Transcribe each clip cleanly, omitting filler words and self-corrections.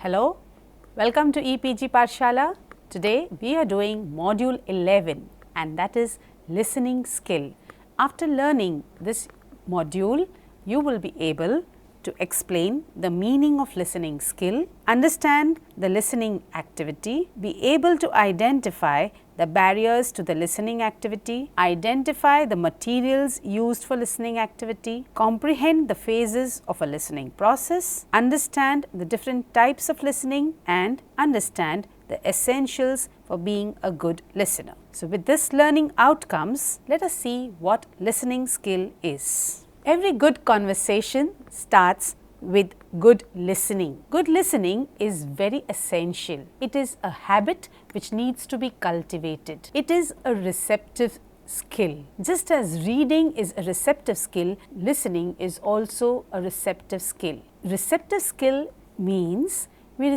Hello, welcome to EPG Pathshala. Today we are doing module 11 and that is listening skill. After learning this module, you will be able to explain the meaning of listening skill, understand the listening activity, be able to identify the barriers to the listening activity, identify the materials used for listening activity, comprehend the phases of a listening process, understand the different types of listening and understand the essentials for being a good listener. So, with this learning outcomes, let us see what listening skill is. Every good conversation starts with good listening. Good listening is very essential. It is a habit which needs to be cultivated. It is a receptive skill. Just as reading is a receptive skill, listening is also a receptive skill. Receptive skill means we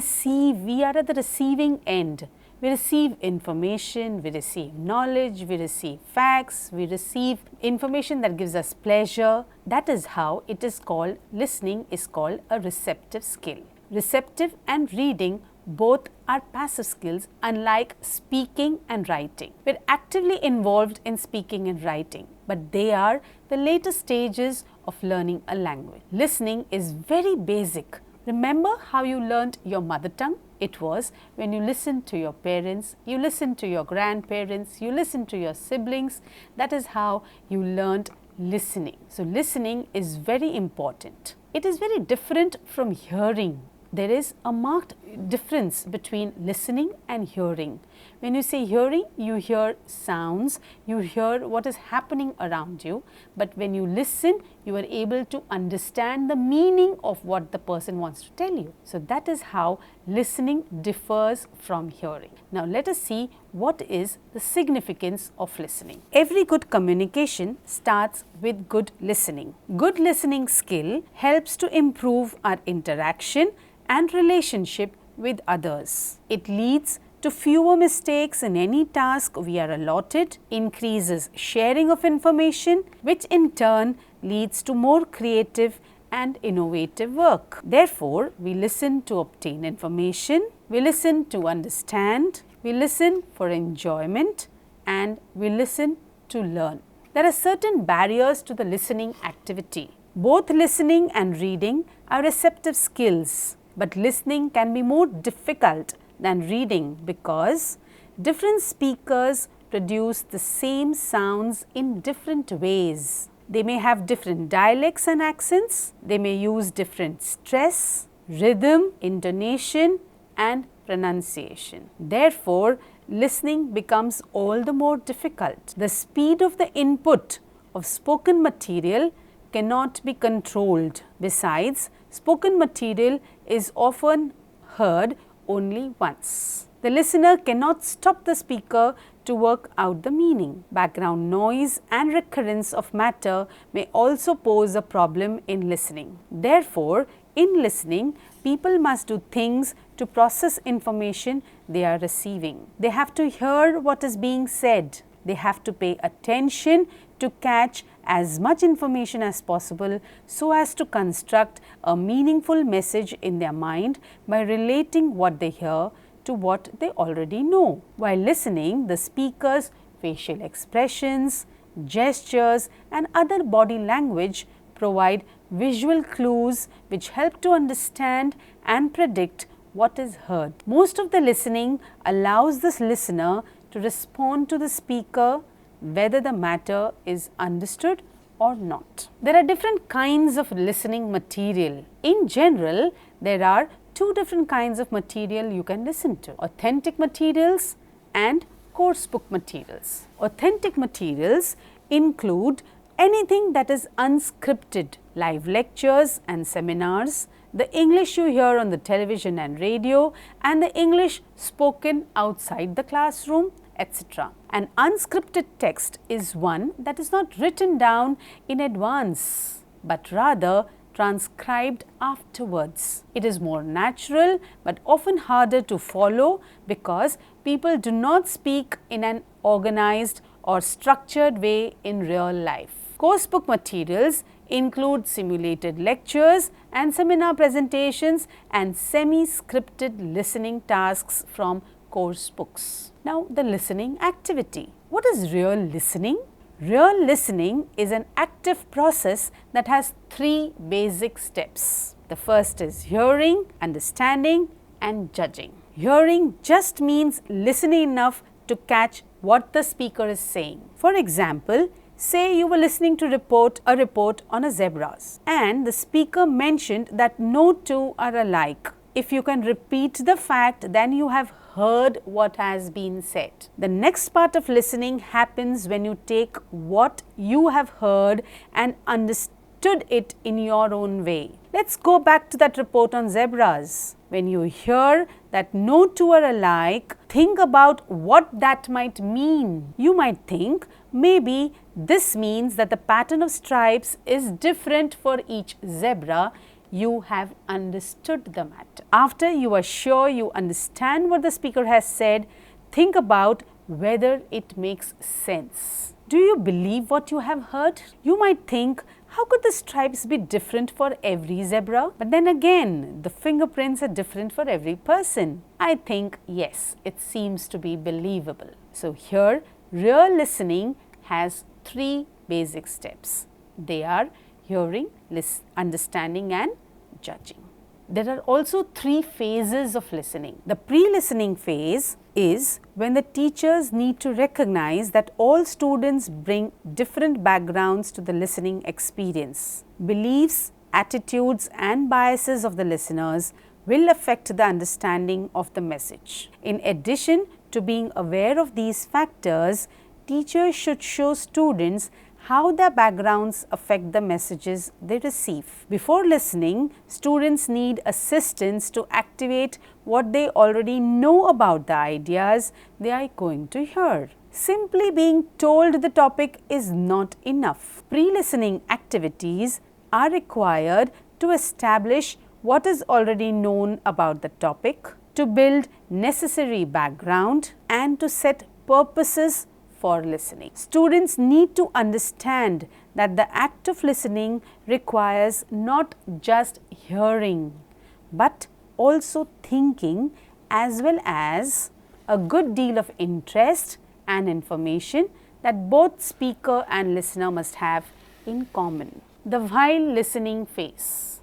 are at the receiving end. We receive information, we receive knowledge, we receive facts, we receive information that gives us pleasure. That is how it is called, listening is called a receptive skill. Receptive and reading both are passive skills, unlike speaking and writing. We are actively involved in speaking and writing, but they are the later stages of learning a language. Listening is very basic. Remember how you learnt your mother tongue? It was when you listened to your parents, you listened to your grandparents, you listened to your siblings. That is how you learnt listening. So, listening is very important. It is very different from hearing. There is a marked difference between listening and hearing. When you say hearing, you hear sounds, you hear what is happening around you, but when you listen, you are able to understand the meaning of what the person wants to tell you. So, that is how listening differs from hearing. Now, let us see what is the significance of listening. Every good communication starts with good listening. Good listening skill helps to improve our interaction and relationship with others. It leads to fewer mistakes in any task we are allotted, increases sharing of information, which in turn leads to more creative and innovative work. Therefore, we listen to obtain information, we listen to understand, we listen for enjoyment, and we listen to learn. There are certain barriers to the listening activity. Both listening and reading are receptive skills, but listening can be more difficult than reading because different speakers produce the same sounds in different ways. They may have different dialects and accents, they may use different stress, rhythm, intonation and pronunciation. Therefore, listening becomes all the more difficult. The speed of the input of spoken material cannot be controlled. Besides, spoken material is often heard only once. The listener cannot stop the speaker to work out the meaning. Background noise and recurrence of matter may also pose a problem in listening. Therefore, in listening, people must do things to process information they are receiving. They have to hear what is being said. They have to pay attention to catch as much information as possible so as to construct a meaningful message in their mind by relating what they hear to what they already know. While listening, the speaker's facial expressions, gestures and other body language provide visual clues which help to understand and predict what is heard. Most of the listening allows the listener to respond to the speaker whether the matter is understood or not. There are different kinds of listening material. In general, there are two different kinds of material you can listen to: authentic materials and course book materials. Authentic materials include anything that is unscripted, live lectures and seminars, the English you hear on the television and radio, and the English spoken outside the classroom, etc. An unscripted text is one that is not written down in advance, but rather transcribed afterwards. It is more natural but often harder to follow because people do not speak in an organized or structured way in real life. Course book materials include simulated lectures and seminar presentations and semi-scripted listening tasks from course books. Now, the listening activity. What is real listening? Real listening is an active process that has 3 basic steps. The first is hearing, understanding and judging. Hearing just means listening enough to catch what the speaker is saying. For example, say you were listening to a report on zebras and the speaker mentioned that no two are alike. If you can repeat the fact, then you have heard what has been said. The next part of listening happens when you take what you have heard and understood it in your own way. Let's go back to that report on zebras. When you hear that no two are alike, think about what that might mean. You might think maybe this means that the pattern of stripes is different for each zebra. You have understood the matter. After you are sure you understand what the speaker has said, think about whether it makes sense. Do you believe what you have heard? You might think, how could the stripes be different for every zebra? But then again, the fingerprints are different for every person. I think yes, it seems to be believable. So here, real listening has 3 basic steps. They are hearing, understanding and judging. There are also 3 phases of listening. The pre-listening phase is when the teachers need to recognize that all students bring different backgrounds to the listening experience. Beliefs, attitudes and biases of the listeners will affect the understanding of the message. In addition to being aware of these factors, teachers should show students how their backgrounds affect the messages they receive. Before listening, students need assistance to activate what they already know about the ideas they are going to hear. Simply being told the topic is not enough. Pre-listening activities are required to establish what is already known about the topic, to build necessary background and to set purposes for listening. Students need to understand that the act of listening requires not just hearing, but also thinking as well as a good deal of interest and information that both speaker and listener must have in common. The while listening phase.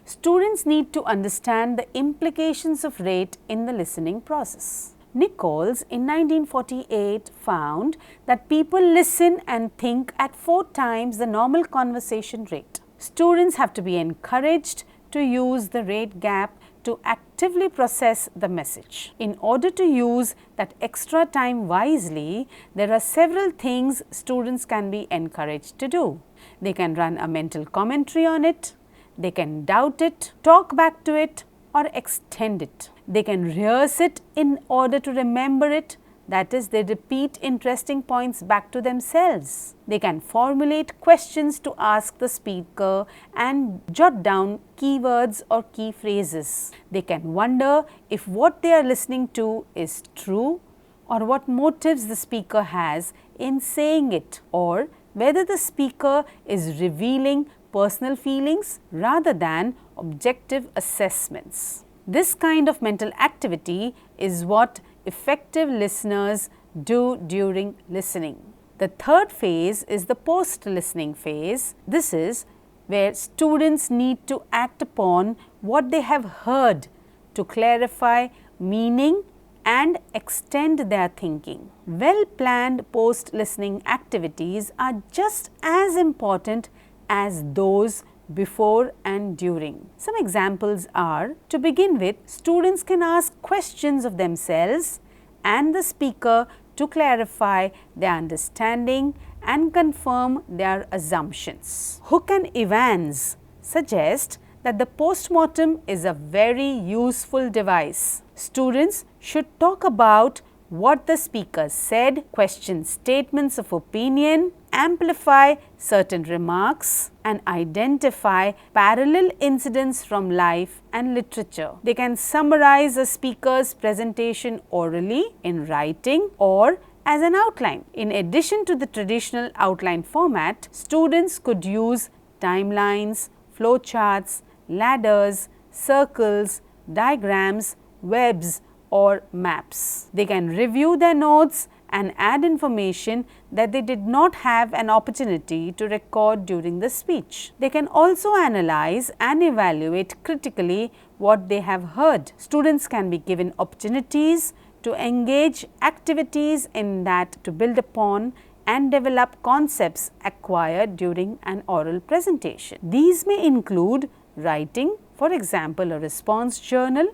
Students need to understand the implications of rate in the listening process. Nichols in 1948 found that people listen and think at 4 times the normal conversation rate. Students have to be encouraged to use the rate gap to actively process the message. In order to use that extra time wisely, there are several things students can be encouraged to do. They can run a mental commentary on it, they can doubt it, talk back to it, or extend it. They can rehearse it in order to remember it, that is, they repeat interesting points back to themselves. They can formulate questions to ask the speaker and jot down keywords or key phrases. They can wonder if what they are listening to is true or what motives the speaker has in saying it, or whether the speaker is revealing personal feelings rather than objective assessments. This kind of mental activity is what effective listeners do during listening. The third phase is the post-listening phase. This is where students need to act upon what they have heard to clarify meaning and extend their thinking. Well-planned post-listening activities are just as important as those before and during. Some examples are, to begin with, students can ask questions of themselves and the speaker to clarify their understanding and confirm their assumptions. Hook and Evans suggest that the postmortem is a very useful device. Students should talk about what the speaker said, question statements of opinion, amplify certain remarks and identify parallel incidents from life and literature. They can summarize a speaker's presentation orally, in writing or as an outline. In addition to the traditional outline format, students could use timelines, flowcharts, ladders, circles, diagrams, webs or maps. They can review their notes and add information that they did not have an opportunity to record during the speech. They can also analyze and evaluate critically what they have heard. Students can be given opportunities to engage activities in that to build upon and develop concepts acquired during an oral presentation. These may include writing, for example, a response journal,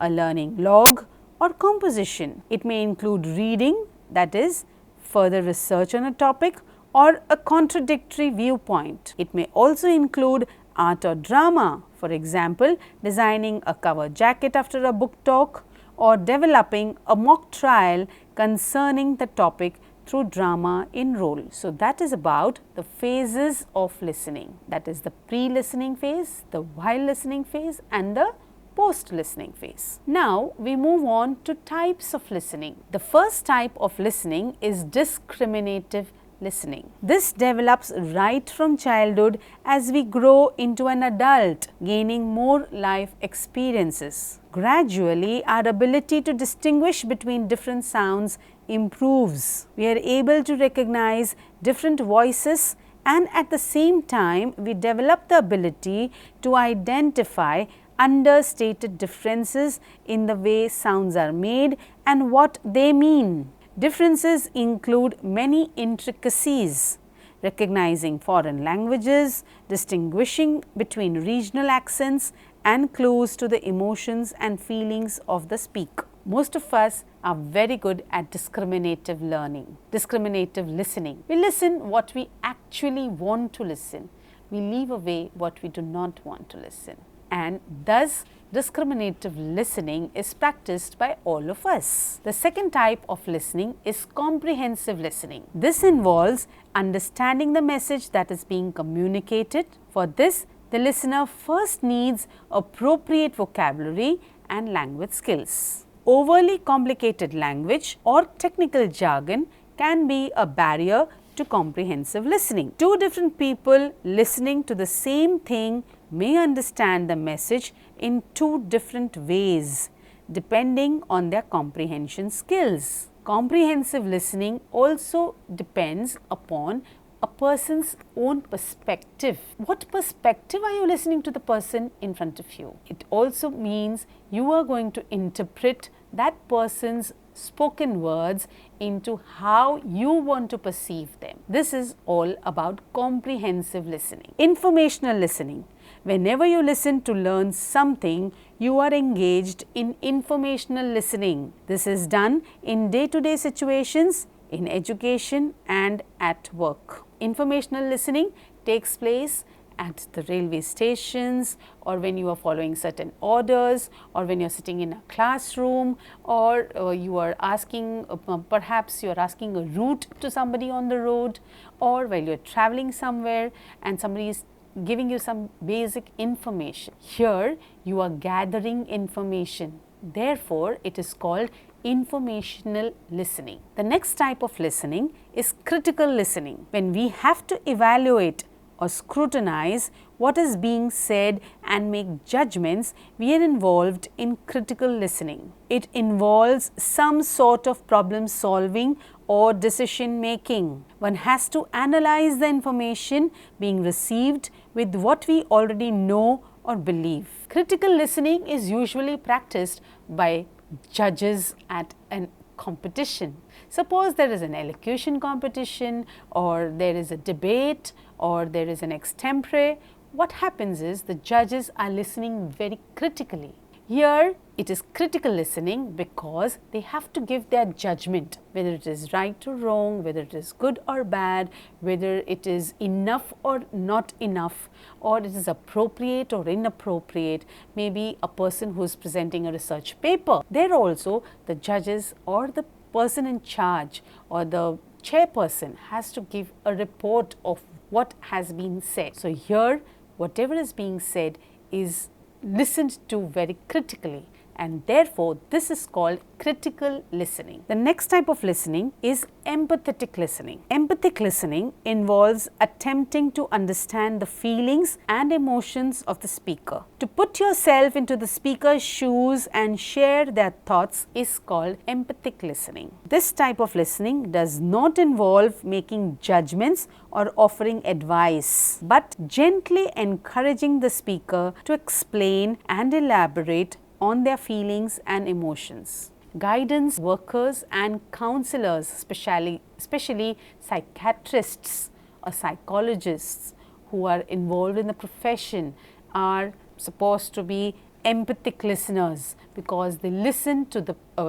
a learning log or composition. It may include reading, that is, further research on a topic or a contradictory viewpoint. It may also include art or drama, for example, designing a cover jacket after a book talk or developing a mock trial concerning the topic through drama in role. So, that is about the phases of listening, that is the pre-listening phase, the while listening phase and the post-listening phase. Now, we move on to types of listening. The first type of listening is discriminative listening. This develops right from childhood as we grow into an adult, gaining more life experiences. Gradually, our ability to distinguish between different sounds improves. We are able to recognize different voices and at the same time, we develop the ability to identify understated differences in the way sounds are made and what they mean. Differences include many intricacies, recognizing foreign languages, distinguishing between regional accents and clues to the emotions and feelings of the speaker. Most of us are very good at discriminative learning, discriminative listening. We listen what we actually want to listen. We leave away what we do not want to listen. And thus, discriminative listening is practiced by all of us. The second type of listening is comprehensive listening. This involves understanding the message that is being communicated. For this, the listener first needs appropriate vocabulary and language skills. Overly complicated language or technical jargon can be a barrier to comprehensive listening. Two different people listening to the same thing may understand the message in two different ways depending on their comprehension skills. Comprehensive listening also depends upon a person's own perspective. What perspective are you listening to the person in front of you? It also means you are going to interpret that person's spoken words into how you want to perceive them. This is all about comprehensive listening. Informational listening. Whenever you listen to learn something, you are engaged in informational listening. This is done in day-to-day situations, in education and at work. Informational listening takes place at the railway stations or when you are following certain orders or when you are sitting in a classroom or you are asking, perhaps you are asking a route to somebody on the road or while you are traveling somewhere and somebody is giving you some basic information. Here you are gathering information. Therefore, it is called informational listening. The next type of listening is critical listening. When we have to evaluate or scrutinize what is being said and make judgments, we are involved in critical listening. It involves some sort of problem solving or decision making. One has to analyze the information being received with what we already know or believe. Critical listening is usually practiced by judges at an competition. Suppose there is an elocution competition or there is a debate or there is an extempore. What happens is the judges are listening very critically. Here it is critical listening because they have to give their judgment, whether it is right or wrong, whether it is good or bad, whether it is enough or not enough, or it is appropriate or inappropriate, maybe a person who is presenting a research paper. There also the judges or the person in charge or the chairperson has to give a report of what has been said. So here whatever is being said is listened to very critically. and therefore this is called critical listening. The next type of listening is empathetic listening. Empathic listening involves attempting to understand the feelings and emotions of the speaker. To put yourself into the speaker's shoes and share their thoughts is called empathic listening. This type of listening does not involve making judgments or offering advice, but gently encouraging the speaker to explain and elaborate on their feelings and emotions. Guidance workers and counselors, especially psychiatrists or psychologists who are involved in the profession, are supposed to be empathic listeners because they listen to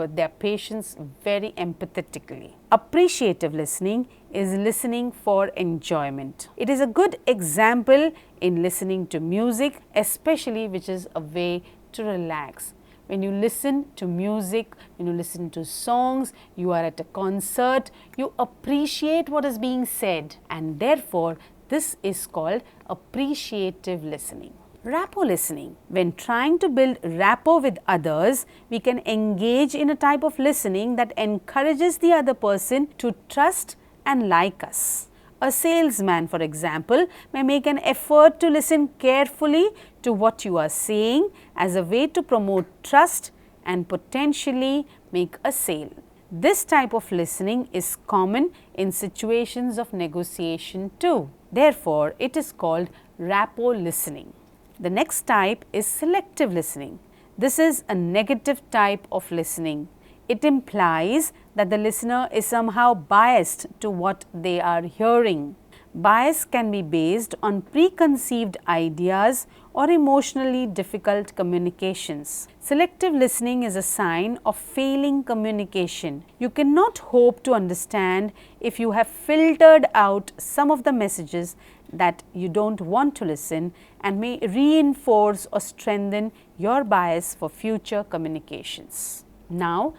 their patients very empathetically. Appreciative listening is listening for enjoyment. It is a good example in listening to music, especially which is a way to relax. When you listen to music, when you listen to songs, you are at a concert, you appreciate what is being said, and therefore this is called appreciative listening. Rapport listening. When trying to build rapport with others, we can engage in a type of listening that encourages the other person to trust and like us. A salesman, for example, may make an effort to listen carefully to what you are saying as a way to promote trust and potentially make a sale. This type of listening is common in situations of negotiation too. Therefore, it is called rapport listening. The next type is selective listening. This is a negative type of listening. It implies that the listener is somehow biased to what they are hearing. Bias can be based on preconceived ideas or emotionally difficult communications. Selective listening is a sign of failing communication. You cannot hope to understand if you have filtered out some of the messages that you don't want to listen and may reinforce or strengthen your bias for future communications. Now,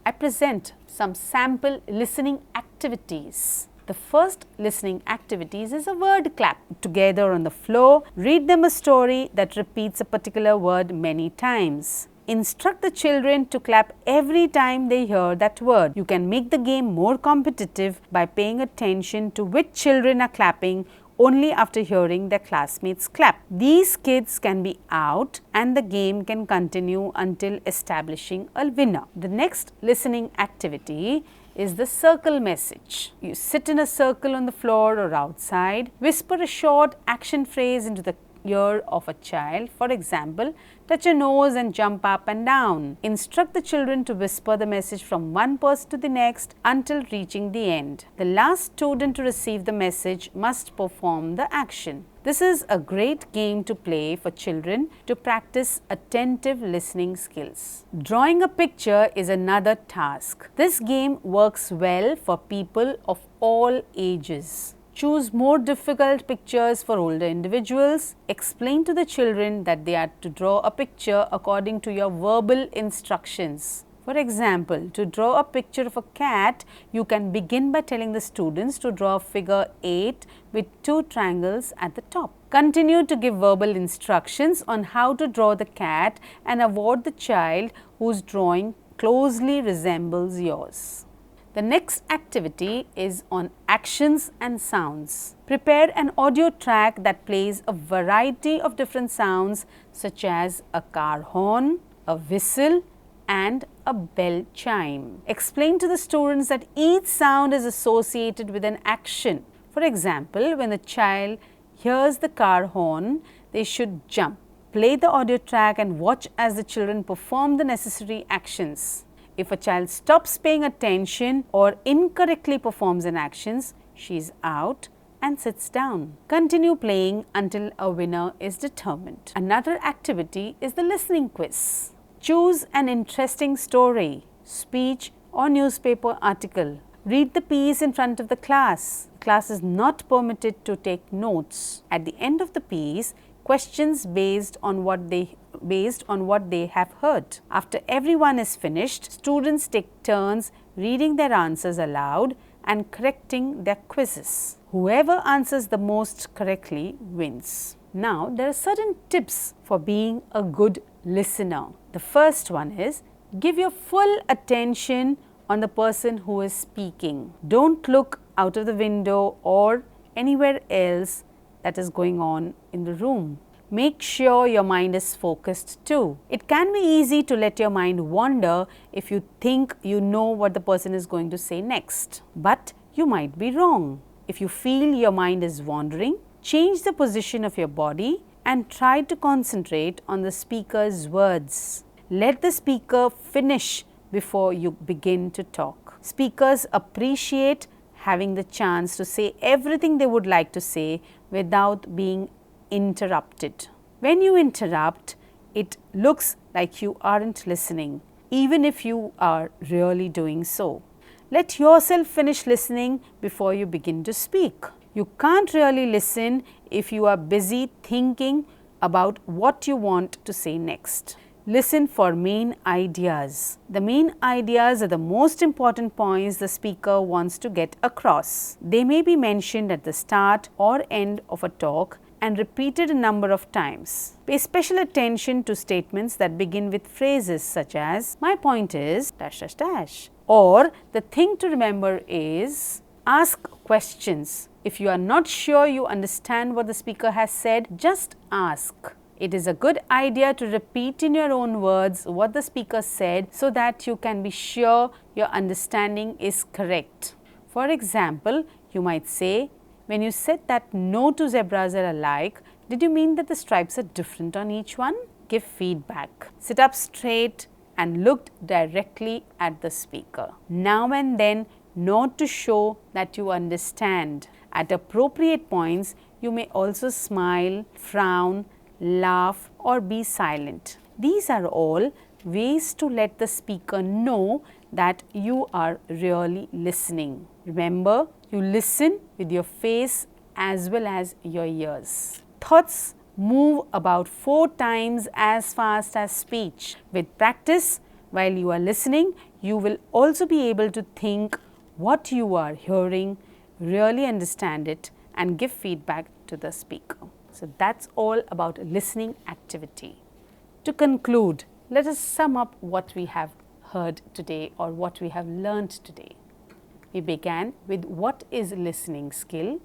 I present some sample listening activities. The first listening activities is a word clap. Together on the floor, read them a story that repeats a particular word many times. Instruct the children to clap every time they hear that word. You can make the game more competitive by paying attention to which children are clapping only after hearing their classmates clap. These kids can be out and the game can continue until establishing a winner. The next listening activity is the circle message. You sit in a circle on the floor or outside, whisper a short action phrase into the ear of a child. For example, touch your nose and jump up and down. Instruct the children to whisper the message from one person to the next until reaching the end. The last student to receive the message must perform the action. This is a great game to play for children to practice attentive listening skills. Drawing a picture is another task. This game works well for people of all ages. Choose more difficult pictures for older individuals. Explain to the children that they are to draw a picture according to your verbal instructions. For example, to draw a picture of a cat, you can begin by telling the students to draw a figure 8 with 2 triangles at the top. Continue to give verbal instructions on how to draw the cat and award the child whose drawing closely resembles yours. The next activity is on actions and sounds. Prepare an audio track that plays a variety of different sounds such as a car horn, a whistle, and a bell chime. Explain to the students that each sound is associated with an action. For example, when the child hears the car horn, they should jump. Play the audio track and watch as the children perform the necessary actions. If a child stops paying attention or incorrectly performs an action, she is out and sits down. Continue playing until a winner is determined. Another activity is the listening quiz. Choose an interesting story, speech or newspaper article. Read the piece in front of the class. The class is not permitted to take notes. At the end of the piece, questions based on what they have heard. After everyone is finished, students take turns reading their answers aloud and correcting their quizzes. Whoever answers the most correctly wins. Now, there are certain tips for being a good listener. The first one is give your full attention on the person who is speaking. Don't look out of the window or anywhere else that is going on in the room. Make sure your mind is focused too. It can be easy to let your mind wander if you think you know what the person is going to say next. But you might be wrong. If you feel your mind is wandering, change the position of your body and try to concentrate on the speaker's words. Let the speaker finish before you begin to talk. Speakers appreciate having the chance to say everything they would like to say without being interrupted. When you interrupt, it looks like you aren't listening, even if you are really doing so. Let yourself finish listening before you begin to speak. You can't really listen if you are busy thinking about what you want to say next. Listen for main ideas. The main ideas are the most important points the speaker wants to get across. They may be mentioned at the start or end of a talk and repeated a number of times. Pay special attention to statements that begin with phrases such as, my point is dash dash dash, or the thing to remember is. Ask questions. If you are not sure you understand what the speaker has said, just ask. It is a good idea to repeat in your own words what the speaker said so that you can be sure your understanding is correct. For example, you might say, when you said that no two zebras are alike, did you mean that the stripes are different on each one? Give feedback. Sit up straight and look directly at the speaker. Now and then, nod to show that you understand. At appropriate points, you may also smile, frown, laugh or be silent. These are all ways to let the speaker know that you are really listening. Remember, you listen with your face as well as your ears. Thoughts move about 4 times as fast as speech. With practice, while you are listening, you will also be able to think what you are hearing, really understand it and give feedback to the speaker. So that's all about listening activity. To conclude, let us sum up what we have heard today or what we have learned today. We began with what is listening skill.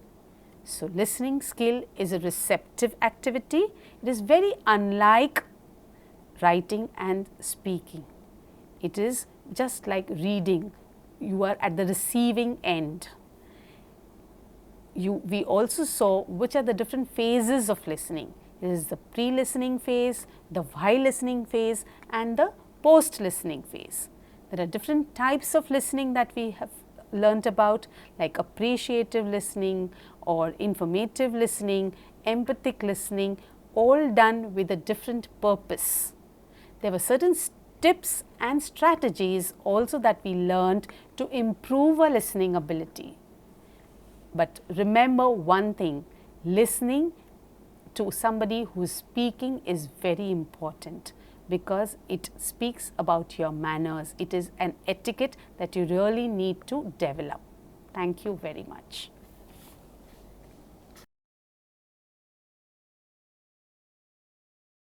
So listening skill is a receptive activity. It is very unlike writing and speaking. It is just like reading. You are at the receiving end. We also saw which are the different phases of listening. There is the pre-listening phase, the while listening phase and the post-listening phase. There are different types of listening that we have learnt about, like appreciative listening or informative listening, empathic listening, all done with a different purpose. There were certain tips and strategies also that we learned to improve our listening ability. But remember one thing, listening to somebody who is speaking is very important because it speaks about your manners. It is an etiquette that you really need to develop. Thank you very much.